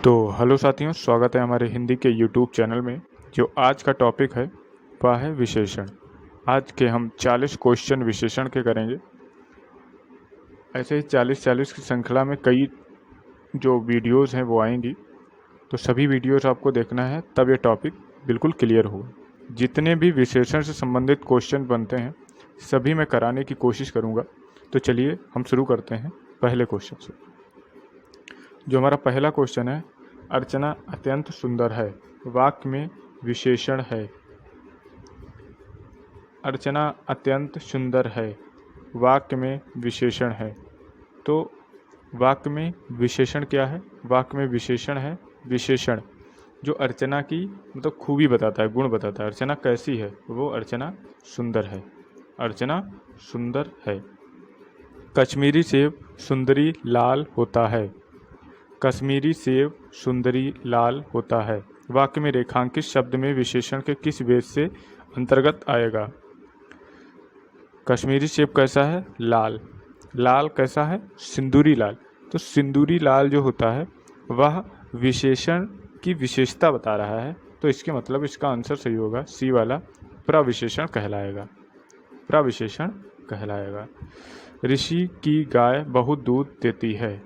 तो हेलो साथियों, स्वागत है हमारे हिंदी के यूट्यूब चैनल में। जो आज का टॉपिक है वह है विशेषण। आज के हम 40 क्वेश्चन विशेषण के करेंगे। ऐसे ही 40 की श्रृंखला में कई जो वीडियोस हैं वो आएंगी, तो सभी वीडियोस आपको देखना है, तब ये टॉपिक बिल्कुल क्लियर होगा। जितने भी विशेषण से संबंधित क्वेश्चन बनते हैं सभी मैं कराने की कोशिश करूँगा। तो चलिए हम शुरू करते हैं पहले क्वेश्चन से। जो हमारा पहला क्वेश्चन है, अर्चना अत्यंत सुंदर है, वाक्य में विशेषण है। अर्चना अत्यंत सुंदर है, वाक्य में विशेषण है। तो वाक्य में विशेषण क्या है? वाक्य में विशेषण है विशेषण जो अर्चना की मतलब खूबी बताता है, गुण बताता है। अर्चना कैसी है? वो अर्चना सुंदर है। अर्चना सुंदर है। कश्मीरी सेब सुंदरी लाल होता है। कश्मीरी सेब सुंदरी लाल होता है। वाक्य में रेखांकित शब्द में विशेषण के किस भेद से अंतर्गत आएगा? कश्मीरी सेब कैसा है? लाल। लाल कैसा है? सिंदूरी लाल। तो सिंदूरी लाल जो होता है वह विशेषण की विशेषता बता रहा है, तो इसके मतलब इसका आंसर सही होगा, सी वाला, प्रविशेषण कहलाएगा। प्रविशेषण कहलाएगा। ऋषि की गाय बहुत दूध देती है।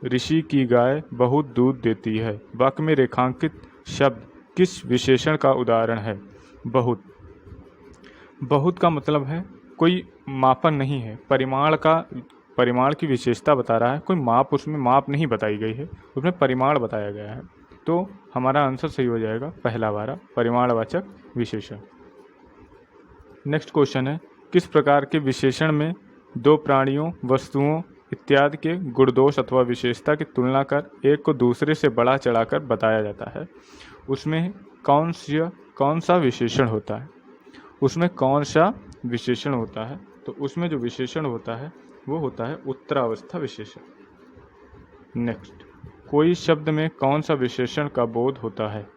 ऋषि की गाय बहुत दूध देती है। वाक्य में रेखांकित शब्द किस विशेषण का उदाहरण है? बहुत। बहुत का मतलब है कोई मापन नहीं है, परिमाण की विशेषता बता रहा है। कोई माप, उसमें माप नहीं बताई गई है, उसमें परिमाण बताया गया है। तो हमारा आंसर सही हो जाएगा पहला वाला, परिमाणवाचक विशेषण। नेक्स्ट क्वेश्चन है, किस प्रकार के विशेषण में दो प्राणियों, वस्तुओं इत्यादि के गुण दोष अथवा विशेषता की तुलना कर एक को दूसरे से बढ़ा चढ़ाकर बताया जाता है? उसमें कौन सा विशेषण होता है? उसमें कौन सा विशेषण होता है? तो उसमें जो विशेषण होता है वो होता है उत्तरावस्था विशेषण। नेक्स्ट, कोई शब्द में कौन सा विशेषण का बोध होता है?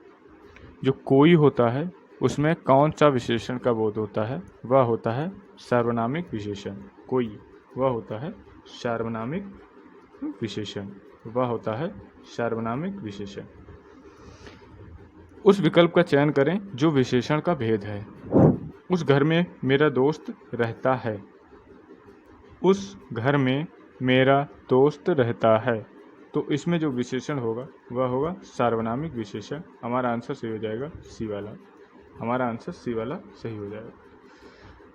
जो कोई होता है उसमें कौन सा विशेषण का बोध होता है? वह होता है सार्वनामिक विशेषण। कोई, वह होता है सार्वनामिक विशेषण। वह होता है सार्वनामिक विशेषण। उस विकल्प का चयन करें जो विशेषण का भेद है। उस घर में मेरा दोस्त रहता है। उस घर में मेरा दोस्त रहता है। तो इसमें जो विशेषण होगा वह होगा सार्वनामिक विशेषण। हमारा आंसर सही हो जाएगा सी वाला। हमारा आंसर सी वाला सही हो जाएगा।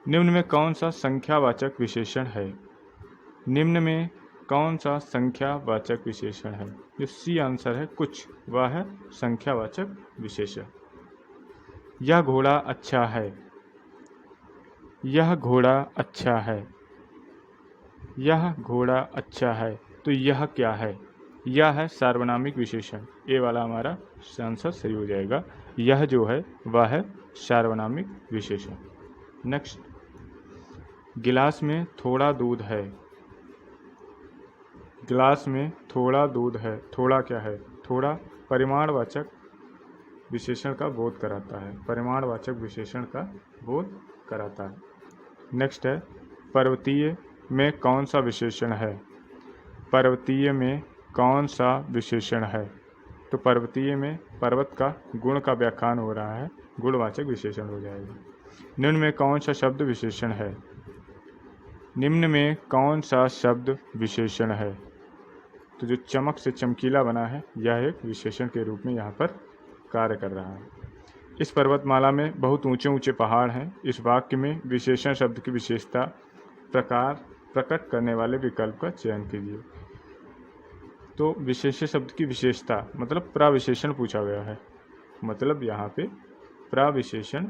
निम्न में कौन सा संख्यावाचक विशेषण है? निम्न में कौन सा संख्यावाचक विशेषण है? जो सी आंसर है कुछ, वह है संख्यावाचक विशेषण। यह घोड़ा अच्छा है। यह घोड़ा अच्छा है। यह घोड़ा अच्छा है। तो यह क्या है? यह है सार्वनामिक विशेषण। ए वाला हमारा आंसर सही हो जाएगा। यह जो है वह है सार्वनामिक विशेषण। नेक्स्ट, गिलास में थोड़ा दूध है। गिलास में थोड़ा दूध है। थोड़ा क्या है? थोड़ा परिमाणवाचक विशेषण का बोध कराता है। परिमाणवाचक विशेषण का बोध कराता है। नेक्स्ट है, पर्वतीय में कौन सा विशेषण है? पर्वतीय में कौन सा विशेषण है? तो पर्वतीय में पर्वत का गुण का व्याख्यान हो रहा है, गुणवाचक विशेषण हो जाएगा। निम्न में कौन सा शब्द विशेषण है? निम्न में कौन सा शब्द विशेषण है? तो जो चमक से चमकीला बना है यह एक विशेषण के रूप में यहाँ पर कार्य कर रहा है। इस पर्वतमाला में बहुत ऊंचे ऊंचे पहाड़ हैं। इस वाक्य में विशेषण शब्द की विशेषता प्रकार प्रकट करने वाले विकल्प का चयन कीजिए। तो विशेषण शब्द की विशेषता मतलब प्रविशेषण पूछा गया है। मतलब यहाँ पे प्रविशेषण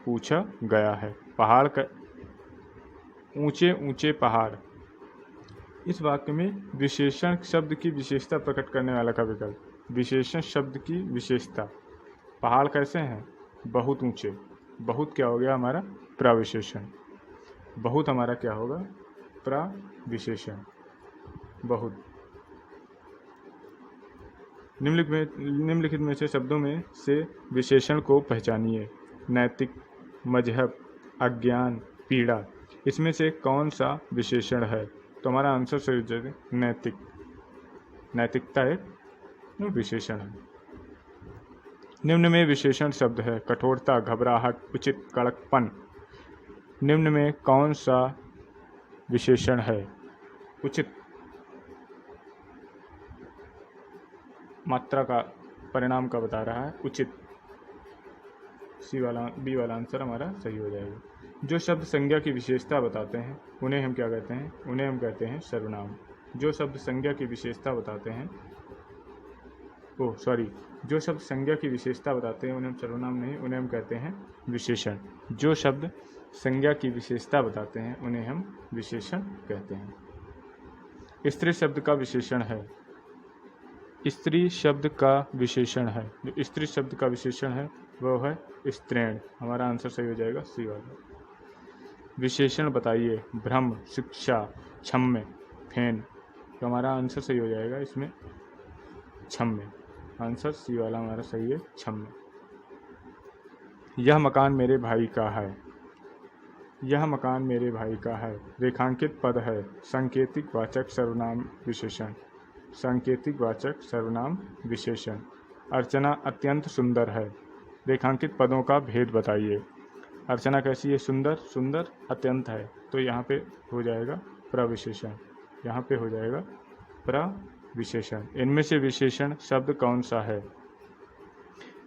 पूछा गया है। पहाड़ का, ऊंचे ऊंचे पहाड़। इस वाक्य में विशेषण शब्द की विशेषता प्रकट करने वाला का विकल्प। विशेषण शब्द की विशेषता, पहाड़ कैसे हैं? बहुत ऊंचे। बहुत क्या हो गया हमारा? प्रविशेषण। बहुत हमारा क्या होगा? प्रविशेषण। बहुत। निम्नलिखित में से शब्दों में से विशेषण को पहचानिए। नैतिक, मजहब, अज्ञान, पीड़ा। इसमें से कौन सा विशेषण है? तो हमारा आंसर सही हो जाएगा नैतिक। नैतिकता एक वो विशेषण है। निम्न में विशेषण शब्द है कठोरता, घबराहट, उचित, कड़कपन। निम्न में कौन सा विशेषण है? उचित मात्रा का परिणाम का बता रहा है, उचित। बी वाला आंसर हमारा सही हो जाएगा। जो शब्द संज्ञा की विशेषता बताते हैं उन्हें हम क्या कहते हैं? उन्हें हम कहते हैं सर्वनाम। जो शब्द संज्ञा की विशेषता बताते हैं जो शब्द संज्ञा की विशेषता बताते हैं उन्हें हम सर्वनाम नहीं, उन्हें हम कहते हैं विशेषण। जो शब्द संज्ञा की विशेषता बताते हैं उन्हें हम विशेषण कहते हैं। स्त्री शब्द का विशेषण है। स्त्री शब्द का विशेषण है, जो स्त्री शब्द का विशेषण है वह है स्त्रैण। हमारा आंसर सही हो जाएगा सी वाला। विशेषण बताइए। भ्रम, शिक्षा, क्षम्य, फेन। तो हमारा आंसर सही हो जाएगा इसमें क्षम्य। आंसर सी वाला हमारा सही है, क्षम्य। यह मकान मेरे भाई का है। यह मकान मेरे भाई का है रेखांकित पद है, सांकेतिक वाचक सर्वनाम विशेषण। सांकेतिक वाचक सर्वनाम विशेषण। अर्चना अत्यंत सुंदर है। रेखांकित पदों का भेद बताइए। अर्चना कैसी है? सुंदर। सुंदर अत्यंत है, तो यहाँ पे हो जाएगा प्रविशेषण। यहाँ पे हो जाएगा प्रविशेषण। इनमें से विशेषण शब्द कौन सा है?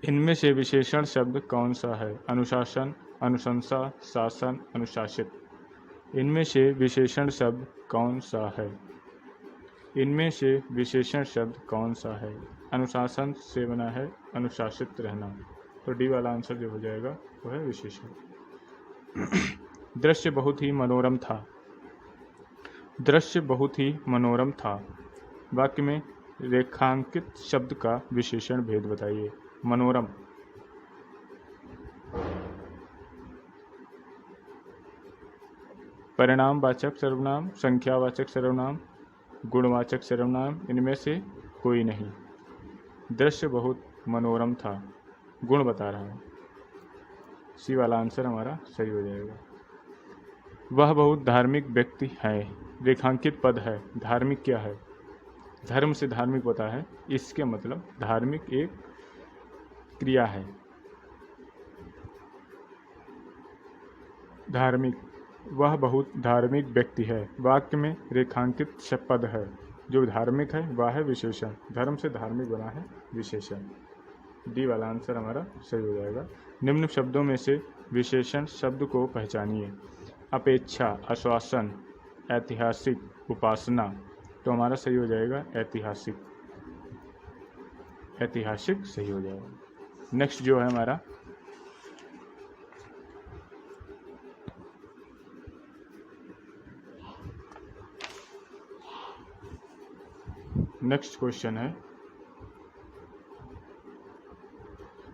इनमें से विशेषण शब्द कौन सा है? अनुशासन, अनुशंसा, शासन, अनुशासित। इनमें से विशेषण शब्द कौन सा है? इनमें से विशेषण शब्द कौन सा है? अनुशासन से बना है अनुशासित रहना, तो डी वाला आंसर जो हो जाएगा वो है विशेषण। दृश्य बहुत ही मनोरम था। दृश्य बहुत ही मनोरम था। वाक्य में रेखांकित शब्द का विशेषण भेद बताइए। मनोरम। परिणामवाचक सर्वनाम, संख्यावाचक सर्वनाम, गुणवाचक सर्वनाम, इनमें से कोई नहीं। दृश्य बहुत मनोरम था, गुण बता रहा है। सी वाला आंसर हमारा सही हो जाएगा। वह बहुत धार्मिक व्यक्ति है। रेखांकित पद है। धार्मिक क्या है? धर्म से धार्मिक होता है, इसके मतलब धार्मिक एक क्रिया है। धार्मिक। वह बहुत धार्मिक व्यक्ति है। वाक्य में रेखांकित पद है, जो धार्मिक है वह है विशेषण। धर्म से धार्मिक बना है विशेषण। डी वाला आंसर हमारा सही हो जाएगा। निम्न शब्दों में से विशेषण शब्द को पहचानिए। अपेक्षा, आश्वासन, ऐतिहासिक, उपासना। तो हमारा सही हो जाएगा ऐतिहासिक। ऐतिहासिक सही हो जाएगा। नेक्स्ट जो है हमारा नेक्स्ट क्वेश्चन है,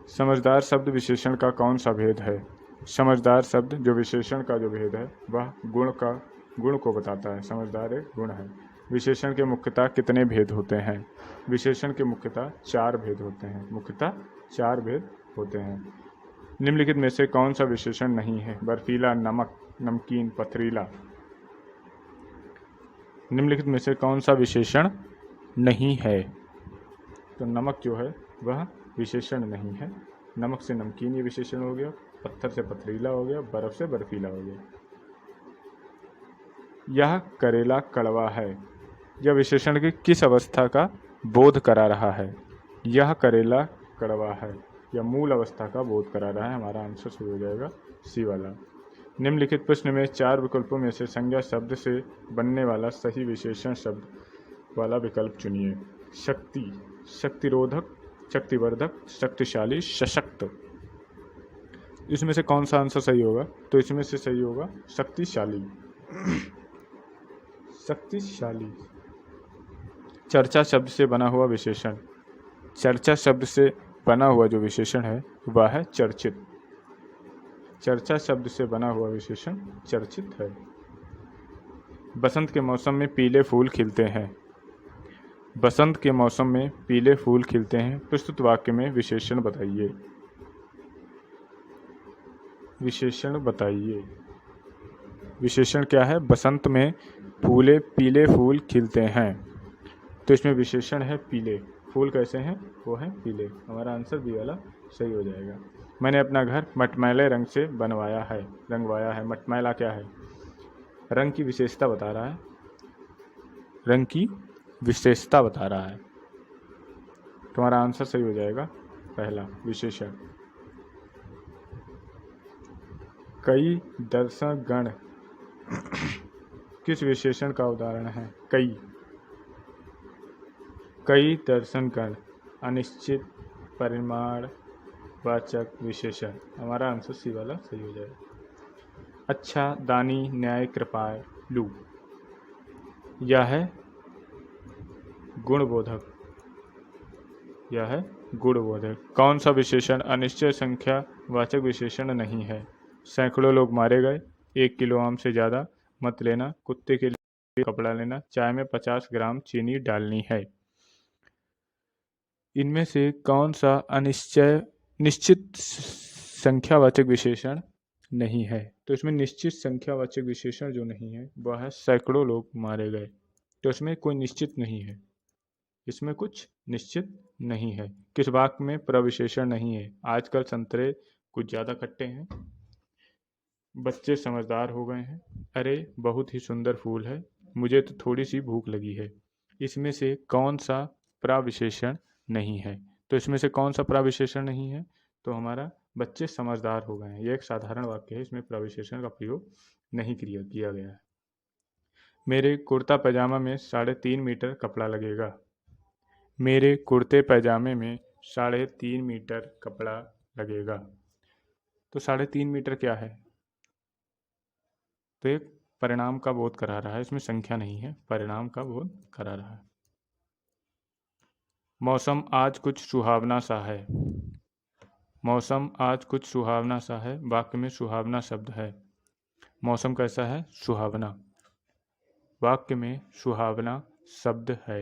समझदार शब्द विशेषण का कौन सा भेद है? समझदार शब्द जो विशेषण का जो भेद है वह गुण को बताता है। समझदार एक गुण है। विशेषण के मुख्यतः कितने भेद होते हैं? विशेषण के मुख्यतः 4 भेद होते हैं। मुख्यतः 4 भेद होते हैं। निम्नलिखित में से कौन सा विशेषण नहीं है? बर्फीला, नमक, नमकीन, पथरीला। निम्नलिखित में से कौन सा विशेषण नहीं है? तो नमक जो है वह विशेषण नहीं है। नमक से नमकीन ये विशेषण हो गया, पत्थर से पथरीला हो गया, बर्फ से बर्फीला हो गया। यह करेला कड़वा है। यह विशेषण की किस अवस्था का बोध करा रहा है? यह करेला कड़वा है, यह मूल अवस्था का बोध करा रहा है। हमारा आंसर सही हो जाएगा सी वाला। निम्नलिखित प्रश्न में 4 विकल्पों में से संज्ञा शब्द से बनने वाला सही विशेषण शब्द वाला विकल्प चुनिए। शक्ति, शक्तिरोधक, शक्तिवर्धक, शक्तिशाली, सशक्त। इसमें से कौन सा आंसर सही होगा? तो इसमें से सही होगा शक्तिशाली। शक्तिशाली। चर्चा शब्द से बना हुआ विशेषण। चर्चा शब्द से बना हुआ जो विशेषण है वह है चर्चित। चर्चा शब्द से बना हुआ विशेषण चर्चित है। बसंत के मौसम में पीले फूल खिलते हैं। बसंत के मौसम में पीले फूल खिलते हैं। प्रस्तुत वाक्य में विशेषण बताइए। विशेषण बताइए। विशेषण क्या है? बसंत में पीले फूल खिलते हैं, तो इसमें विशेषण है पीले। फूल कैसे हैं? वो हैं पीले। हमारा आंसर बी वाला सही हो जाएगा। मैंने अपना घर मटमैले रंग से रंगवाया है। मटमैला क्या है? रंग की विशेषता बता रहा है। रंग की विशेषता बता रहा है। तुम्हारा आंसर सही हो जाएगा पहला, विशेषण। कई दर्शकगण किस विशेषण का उदाहरण है? कई दर्शकगण अनिश्चित परिमाणवाचक विशेषण। हमारा आंसर सी वाला सही हो जाएगा। अच्छा, दानी, न्याय, कृपालु, यह है गुणबोधक। यह है गुणबोधक। कौन सा विशेषण अनिश्चित संख्या वाचक विशेषण नहीं है? सैकड़ों लोग मारे गए, 1 किलो आम से ज़्यादा मत लेना, कुत्ते के लिए कपड़ा लेना, चाय में 50 ग्राम चीनी डालनी है। इनमें से कौन सा निश्चित संख्यावाचक विशेषण नहीं है? तो इसमें निश्चित संख्यावाचक विशेषण जो नहीं है वह है सैकड़ों लोग मारे गए। तो इसमें कोई निश्चित नहीं है, इसमें कुछ निश्चित नहीं है। किस वाक्य में प्रविशेषण नहीं है? आजकल संतरे कुछ ज़्यादा खट्टे हैं, बच्चे समझदार हो गए हैं, अरे बहुत ही सुंदर फूल है, मुझे तो थोड़ी सी भूख लगी है। इसमें से कौन सा प्रविशेषण नहीं है? तो इसमें से कौन सा प्रविशेषण नहीं है? तो हमारा बच्चे समझदार हो गए हैं। यह एक साधारण वाक्य है, इसमें प्रविशेषण का प्रयोग नहीं किया गया है। मेरे कुर्ता पैजामा में 3.5 मीटर कपड़ा लगेगा। मेरे कुर्ते पैजामे में 3.5 मीटर कपड़ा लगेगा। तो 3.5 मीटर क्या है? तो एक परिणाम का बोध करा रहा है, इसमें संख्या नहीं है, परिणाम का बोध करा रहा है। मौसम आज कुछ सुहावना सा है। मौसम आज कुछ सुहावना सा है, वाक्य में सुहावना शब्द है। मौसम कैसा है? सुहावना। वाक्य में सुहावना शब्द है।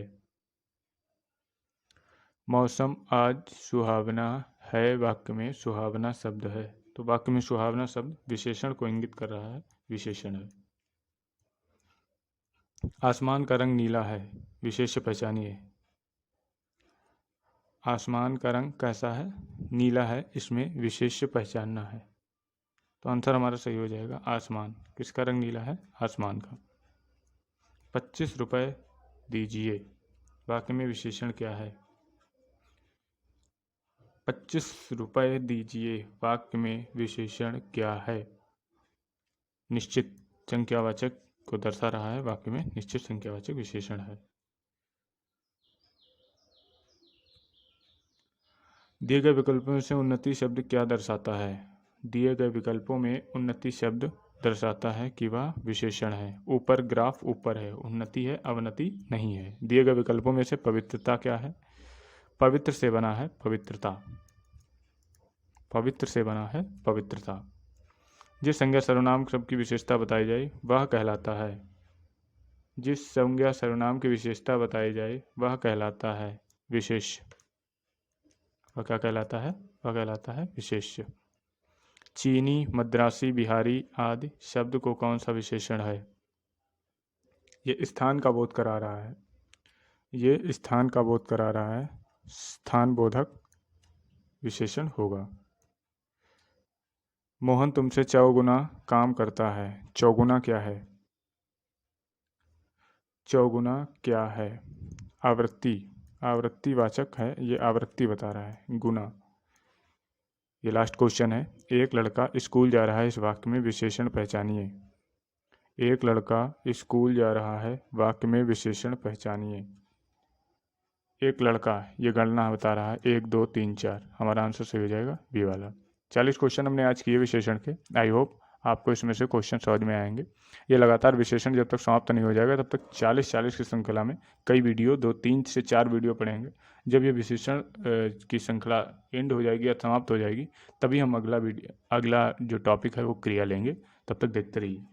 मौसम आज सुहावना है, वाक्य में सुहावना शब्द है। तो वाक्य में सुहावना शब्द विशेषण को इंगित कर रहा है, विशेषण है। आसमान का रंग नीला है, विशेष्य पहचानिए। आसमान का रंग कैसा है? नीला है, इसमें विशेष्य पहचानना है। तो आंसर हमारा सही हो जाएगा आसमान। किसका रंग नीला है? आसमान का। 25 रुपये दीजिए, वाक्य में विशेषण क्या है? 25 रुपये दीजिए, वाक्य में विशेषण क्या है? निश्चित संख्यावाचक को दर्शा रहा है, वाक्य में निश्चित संख्यावाचक विशेषण है। दिए गए विकल्पों में से उन्नति शब्द क्या दर्शाता है? दिए गए विकल्पों में उन्नति शब्द दर्शाता है कि वह विशेषण है। ऊपर ग्राफ ऊपर है, उन्नति है, अवनति नहीं है। दिए गए विकल्पों में से पवित्रता क्या है? पवित्र से बना है पवित्रता। पवित्र से बना है पवित्रता। जिस संज्ञा सर्वनाम शब्द की विशेषता बताई जाए वह कहलाता है। जिस संज्ञा सर्वनाम की विशेषता बताई जाए वह कहलाता है विशेष। वह क्या कहलाता है? वह कहलाता है विशेष्य। चीनी, मद्रासी, बिहारी आदि शब्द को कौन सा विशेषण है? ये स्थान का बोध करा रहा है। ये स्थान का बोध करा रहा है, स्थान बोधक विशेषण होगा। मोहन तुमसे 4 गुना काम करता है। चौगुना क्या है? चौगुना क्या है? आवृत्ति। आवृत्तिवाचक है, ये आवृत्ति बता रहा है। गुना। ये लास्ट क्वेश्चन है। एक लड़का स्कूल जा रहा है, इस वाक्य में विशेषण पहचानिए। एक लड़का स्कूल जा रहा है, वाक्य में विशेषण पहचानिए। एक लड़का, ये गणना बता रहा है 1 2 3 4। हमारा आंसर सही हो जाएगा बी वाला। 40 क्वेश्चन हमने आज किए विशेषण के। आई होप आपको इसमें से क्वेश्चन समझ में आएंगे। ये लगातार विशेषण जब तक समाप्त नहीं हो जाएगा तब तक 40 की श्रृंखला में कई वीडियो 2-3 से 4 वीडियो पढ़ेंगे। जब ये विशेषण की श्रृंखला एंड हो जाएगी या समाप्त हो जाएगी तभी हम अगला जो टॉपिक है वो क्रिया लेंगे। तब तक देखते रहिए।